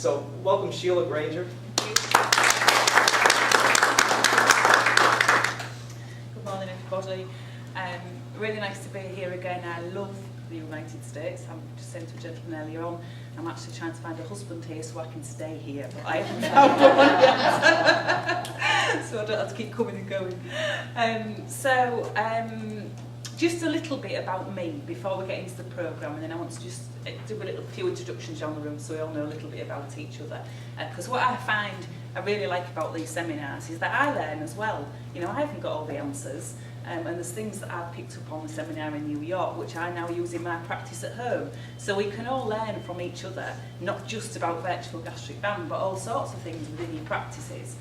So welcome Sheila, Granger. Good morning everybody. Really nice to be here again. I love the United States. I just said to a gentleman earlier on, I'm actually trying to find a husband here so I can stay here, but I haven't found one yet. So I don't have to keep coming and going. Just a little bit about me before we get into the programme, and then I want to just do a few introductions around the room so we all know a little bit about each other. Because what I find I really like about these seminars is that I learn as well. You know, I haven't got all the answers, and there's things that I've picked up on the seminar in New York which I now use in my practice at home. So we can all learn from each other, not just about virtual gastric band, but all sorts of things within your practices.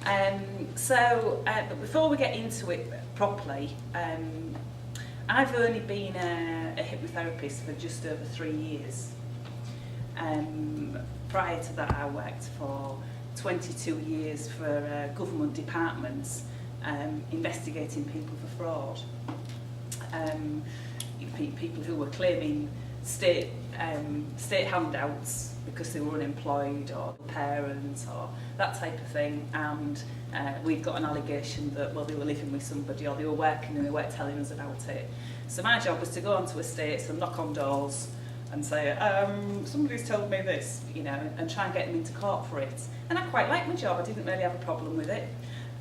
But before we get into it properly, I've only been a hypnotherapist for just over 3 years. Prior to that I worked for 22 years for government departments investigating people for fraud. People who were claiming state handouts because they were unemployed or parents or that type of thing, and we've got an allegation that, well, they were living with somebody or they were working and they weren't telling us about it. So my job was to go onto estates and knock on doors and say, somebody's told me this, you know, and try and get them into court for it. And I quite liked my job, I didn't really have a problem with it.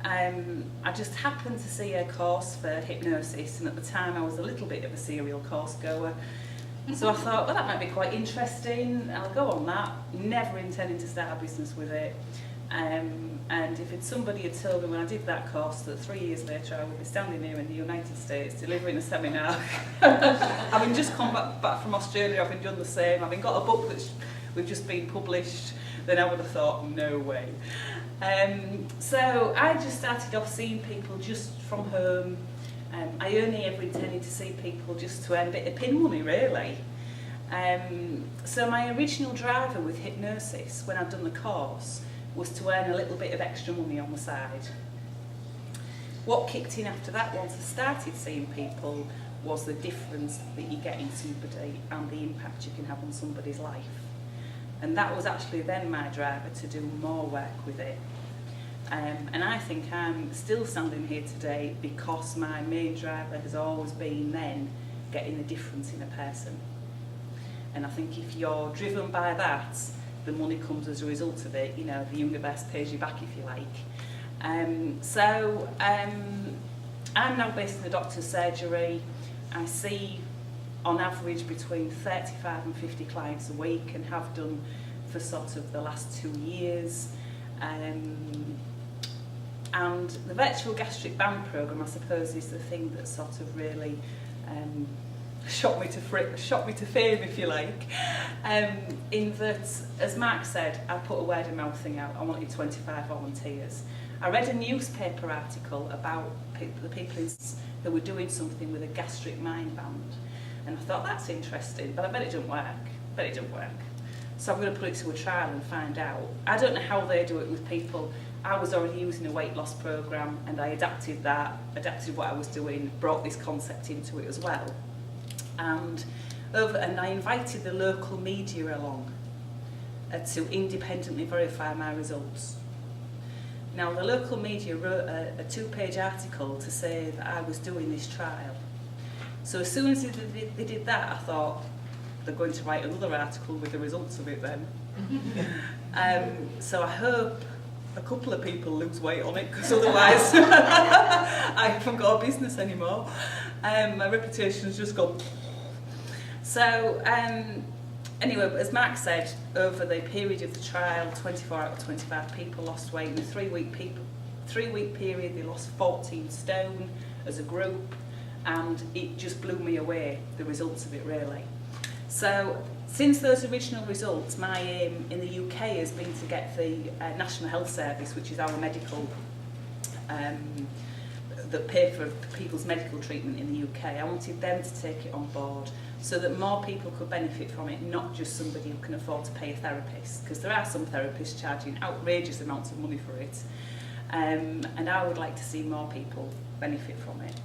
I just happened to see a course for hypnosis, and at the time I was a little bit of a serial course goer. So I thought, well, that might be quite interesting, I'll go on that, never intending to start a business with it. And if somebody had told me when I did that course that 3 years later I would be standing here in the United States delivering a seminar, having just come back from Australia, having done the same, having got a book that's we've just been published, then I would have thought, no way. So I just started off seeing people just from home. I only ever intended to see people just to earn a bit of pin money, really. So my original driver with hypnosis, when I'd done the course, was to earn a little bit of extra money on the side. What kicked in after that, once I started seeing people, was the difference that you get in somebody and the impact you can have on somebody's life. And that was actually then my driver to do more work with it. And I think I'm still standing here today because my main driver has always been then getting the difference in a person. And I think if you're driven by that, the money comes as a result of it. You know, the universe pays you back, if you like. I'm now based in the doctor's surgery. I see on average between 35 and 50 clients a week, and have done for sort of the last 2 years. And the virtual gastric band programme, I suppose, is the thing that sort of really shot me to fame, if you like. In that, as Marc said, I put a word of mouth thing out. I wanted 25 volunteers. I read a newspaper article about the people who were doing something with a gastric mind band, and I thought, that's interesting, but I bet it doesn't work. So I'm going to put it to a trial and find out. I don't know how they do it with people. I was already using a weight loss programme, and I adapted what I was doing, brought this concept into it as well. And I invited the local media along to independently verify my results. Now, the local media wrote a 2-page article to say that I was doing this trial. So as soon as they did that, I thought, they're going to write another article with the results of it then. So I hope a couple of people lose weight on it, because otherwise I haven't got a business anymore. My reputation's just gone. So anyway, as Marc said, over the period of the trial, 24 out of 25 people lost weight. In a 3-week period, they lost 14 stone as a group, and it just blew me away, the results of it, really. So since those original results, my aim in the UK has been to get the National Health Service, which is our medical, that pay for people's medical treatment in the UK. I wanted them to take it on board so that more people could benefit from it, not just somebody who can afford to pay a therapist, because there are some therapists charging outrageous amounts of money for it. And I would like to see more people benefit from it.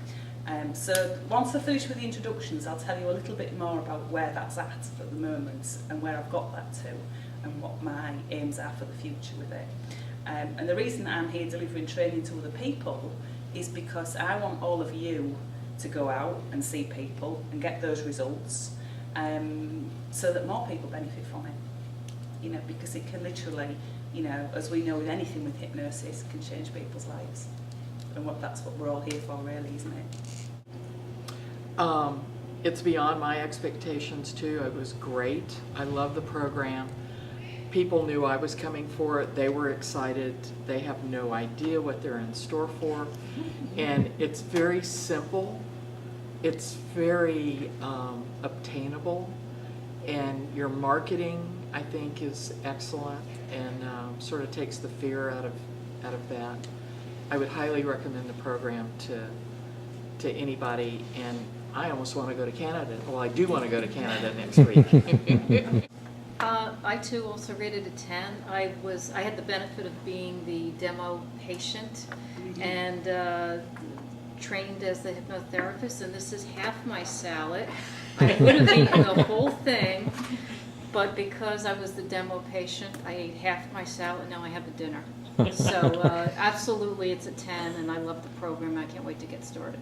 So once I finish with the introductions, I'll tell you a little bit more about where that's at the moment and where I've got that to. and what my aims are for the future with it. And the reason I'm here delivering training to other people is because I want all of you to go out and see people and get those results, so that more people benefit from it. You know, because it can literally, you know, as we know with anything with hypnosis, can change people's lives. And that's what we're all here for, really, isn't it? It's beyond my expectations too. It was great. I love the program. People knew I was coming for it. They were excited. They have no idea what they're in store for. And it's very simple. It's very obtainable. And your marketing, I think, is excellent and sort of takes the fear out of that. I would highly recommend the program to anybody, and I almost want to go to Canada. Well, I do want to go to Canada next week. I too also rated a 10. I had the benefit of being the demo patient and trained as the hypnotherapist, and this is half my salad. I would have eaten the whole thing, but because I was the demo patient, I ate half my salad, and now I have a dinner. So absolutely, it's a 10, and I love the program. I can't wait to get started.